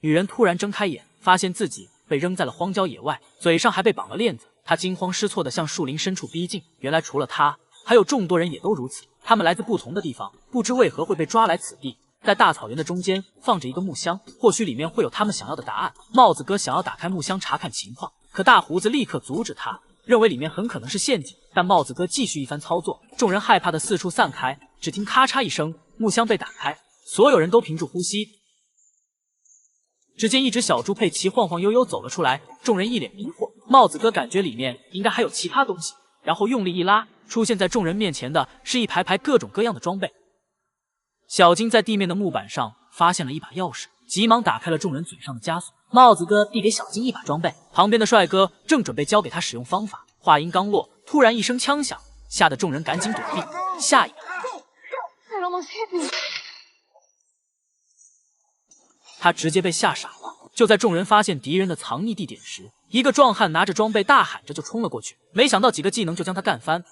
女人突然睁开眼，发现自己被扔在了荒郊野外，嘴上还被绑了链子。她惊慌失措地向树林深处逼近。原来除了她，还有众多人也都如此。他们来自不同的地方，不知为何会被抓来此地。在大草原的中间放着一个木箱，或许里面会有他们想要的答案。帽子哥想要打开木箱查看情况，可大胡子立刻阻止他，认为里面很可能是陷阱。但帽子哥继续一番操作，众人害怕的四处散开。只听咔嚓一声，木箱被打开，所有人都屏住呼吸。只见一只小猪佩奇晃晃悠悠走了出来，众人一脸迷惑。帽子哥感觉里面应该还有其他东西，然后用力一拉，出现在众人面前的是一排排各种各样的装备。小金在地面的木板上发现了一把钥匙，急忙打开了众人嘴上的枷锁。帽子哥递给小金一把装备，旁边的帅哥正准备教给他使用方法。话音刚落，突然一声枪响，吓得众人赶紧躲避。下一秒，他直接被吓傻了。就在众人发现敌人的藏匿地点时，一个壮汉拿着装备大喊着就冲了过去，没想到几个技能就将他干翻。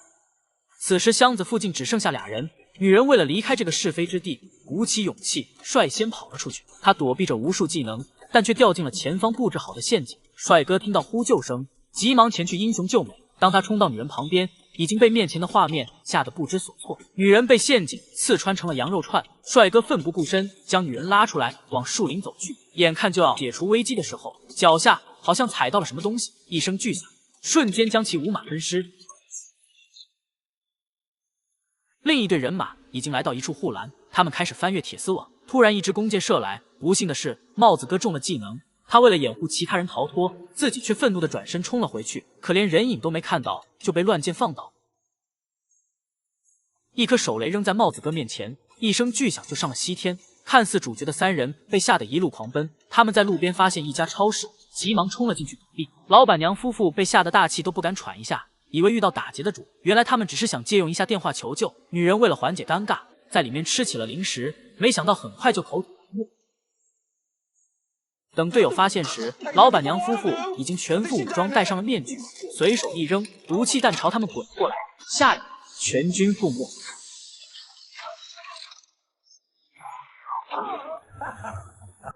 此时箱子附近只剩下俩人，女人为了离开这个是非之地，鼓起勇气率先跑了出去。她躲避着无数技能，但却掉进了前方布置好的陷阱。帅哥听到呼救声，急忙前去英雄救美。当他冲到女人旁边，已经被面前的画面吓得不知所措。女人被陷阱刺穿成了羊肉串，帅哥奋不顾身将女人拉出来，往树林走去。眼看就要解除危机的时候，脚下好像踩到了什么东西，一声巨响，瞬间将其五马分尸。另一队人马已经来到一处护栏，他们开始翻越铁丝网。突然，一支弓箭射来，不幸的是，帽子哥中了技能。他为了掩护其他人逃脱，自己却愤怒地转身冲了回去，可连人影都没看到，就被乱箭放倒。一颗手雷扔在帽子哥面前，一声巨响就上了西天。看似主角的三人被吓得一路狂奔，他们在路边发现一家超市，急忙冲了进去躲避。老板娘夫妇被吓得大气都不敢喘一下，以为遇到打劫的主，原来他们只是想借用一下电话求救。女人为了缓解尴尬，在里面吃起了零食，没想到很快就口吐白沫。等队友发现时，老板娘夫妇已经全副武装，戴上了面具，随手一扔，毒气弹朝他们滚过来。下一秒，全军覆没。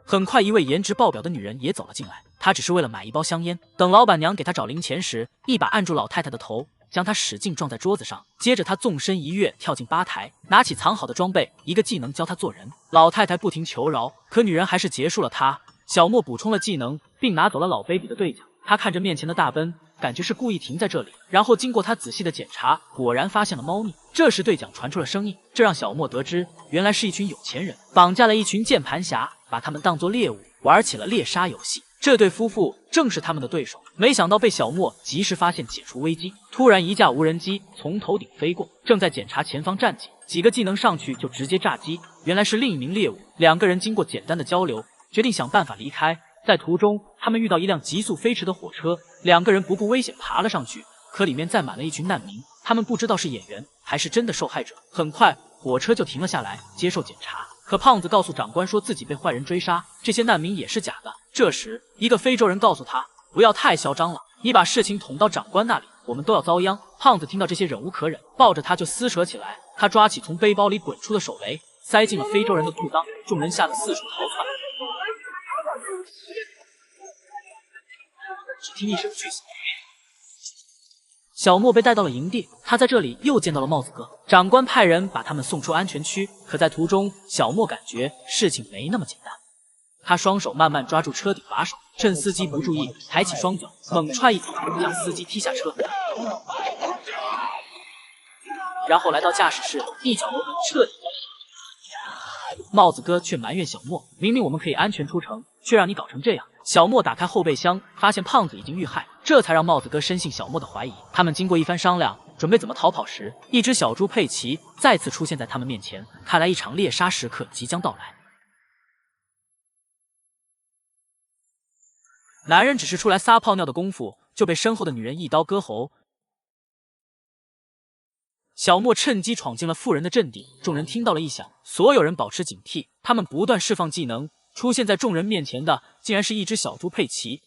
很快，一位颜值爆表的女人也走了进来，她只是为了买一包香烟。等老板娘给她找零钱时，一把按住老太太的头，将她使劲撞在桌子上。接着，她纵身一跃，跳进吧台，拿起藏好的装备，一个技能教她做人。老太太不停求饶，可女人还是结束了她。小莫补充了技能，并拿走了老 baby 的对讲。他看着面前的大奔，感觉是故意停在这里，然后经过他仔细的检查，果然发现了猫腻。这时对讲传出了声音，这让小莫得知，原来是一群有钱人绑架了一群键盘侠，把他们当作猎物，玩起了猎杀游戏。这对夫妇正是他们的对手，没想到被小莫及时发现，解除危机。突然，一架无人机从头顶飞过，正在检查前方战警，几个技能上去就直接炸机。原来是另一名猎物。两个人经过简单的交流，决定想办法离开。在途中，他们遇到一辆急速飞驰的火车，两个人不顾危险爬了上去，可里面载满了一群难民，他们不知道是演员还是真的受害者。很快，火车就停了下来，接受检查。可胖子告诉长官说自己被坏人追杀，这些难民也是假的。这时，一个非洲人告诉他，不要太嚣张了，你把事情捅到长官那里，我们都要遭殃。胖子听到这些忍无可忍，抱着他就撕扯起来。他抓起从背包里滚出的手雷，塞进了非洲人的裤裆，众人吓得四处逃窜。只听一声巨响，小莫被带到了营地。他在这里又见到了帽子哥，长官派人把他们送出安全区。可在途中，小莫感觉事情没那么简单。他双手慢慢抓住车顶把手，趁司机不注意，抬起双脚猛踹一脚，将司机踢下车，然后来到驾驶室，一脚油门彻底。帽子哥却埋怨小莫，明明我们可以安全出城，却让你搞成这样。小莫打开后备箱，发现胖子已经遇害，这才让帽子哥深信小莫的怀疑。他们经过一番商量，准备怎么逃跑时，一只小猪佩奇再次出现在他们面前。看来一场猎杀时刻即将到来。男人只是出来撒泡尿的功夫，就被身后的女人一刀割喉。小莫趁机闯进了妇人的阵地，众人听到了异响，所有人保持警惕，他们不断释放技能。出现在众人面前的竟然是一只小猪佩奇。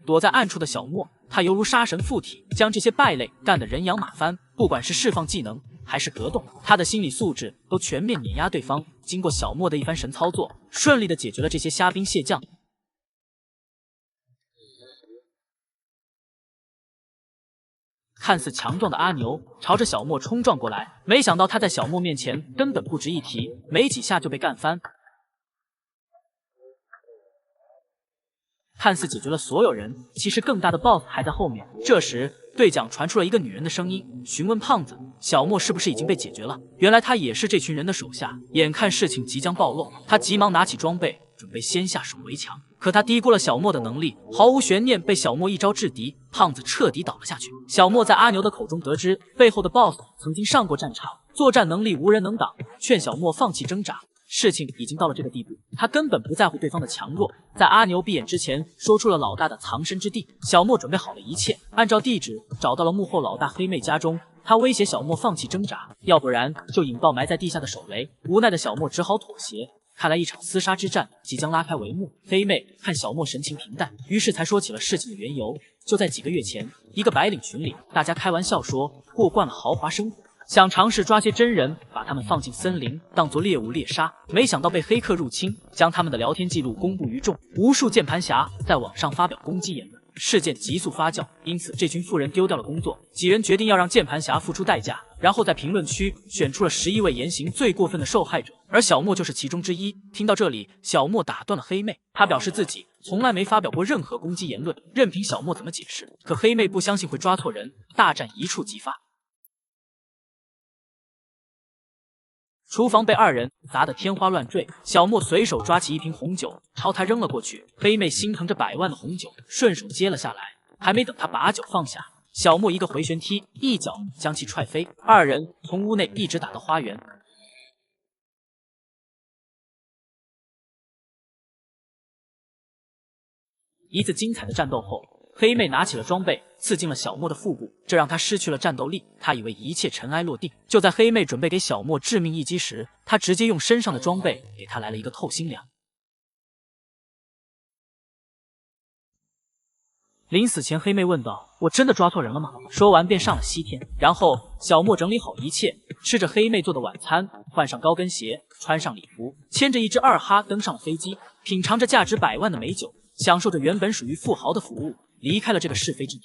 躲在暗处的小莫，他犹如杀神附体，将这些败类干得人仰马翻。不管是释放技能，还是格斗，他的心理素质都全面碾压对方。经过小莫的一番神操作，顺利的解决了这些虾兵蟹将。看似强壮的阿牛朝着小莫冲撞过来，没想到他在小莫面前根本不值一提，没几下就被干翻。看似解决了所有人，其实更大的 BOSS 还在后面。这时，对讲传出了一个女人的声音，询问胖子小莫是不是已经被解决了。原来他也是这群人的手下。眼看事情即将暴露，他急忙拿起装备，准备先下手为强。可他低估了小莫的能力，毫无悬念被小莫一招制敌，胖子彻底倒了下去。小莫在阿牛的口中得知，背后的 BOSS 曾经上过战场，作战能力无人能挡，劝小莫放弃挣扎。事情已经到了这个地步，他根本不在乎对方的强弱，在阿牛闭眼之前说出了老大的藏身之地。小莫准备好了一切，按照地址找到了幕后老大黑妹家中。他威胁小莫放弃挣扎，要不然就引爆埋在地下的手雷。无奈的小莫只好妥协。看来一场厮杀之战即将拉开帷幕。黑妹看小莫神情平淡，于是才说起了事情的缘由。就在几个月前，一个白领群里，大家开玩笑说过惯了豪华生活，想尝试抓些真人，把他们放进森林当作猎物猎杀，没想到被黑客入侵，将他们的聊天记录公布于众。无数键盘侠在网上发表攻击言论，事件急速发酵，因此这群富人丢掉了工作。几人决定要让键盘侠付出代价，然后在评论区选出了11位言行最过分的受害者，而小莫就是其中之一。听到这里，小莫打断了黑妹，他表示自己从来没发表过任何攻击言论，任凭小莫怎么解释。可黑妹不相信会抓错人，大战一触即发。厨房被二人砸得天花乱坠，小莫随手抓起一瓶红酒朝他扔了过去，黑妹心疼着100万的红酒，顺手接了下来。还没等他把酒放下，小莫一个回旋踢，一脚将其踹飞。二人从屋内一直打到花园。一次精彩的战斗后，黑妹拿起了装备，刺进了小莫的腹部，这让他失去了战斗力。他以为一切尘埃落定，就在黑妹准备给小莫致命一击时，他直接用身上的装备给他来了一个透心凉。临死前，黑妹问道：“我真的抓错人了吗？”说完便上了西天。然后小莫整理好一切，吃着黑妹做的晚餐，换上高跟鞋，穿上礼服，牵着一只二哈登上了飞机，品尝着价值100万的美酒，享受着原本属于富豪的服务，离开了这个是非之地。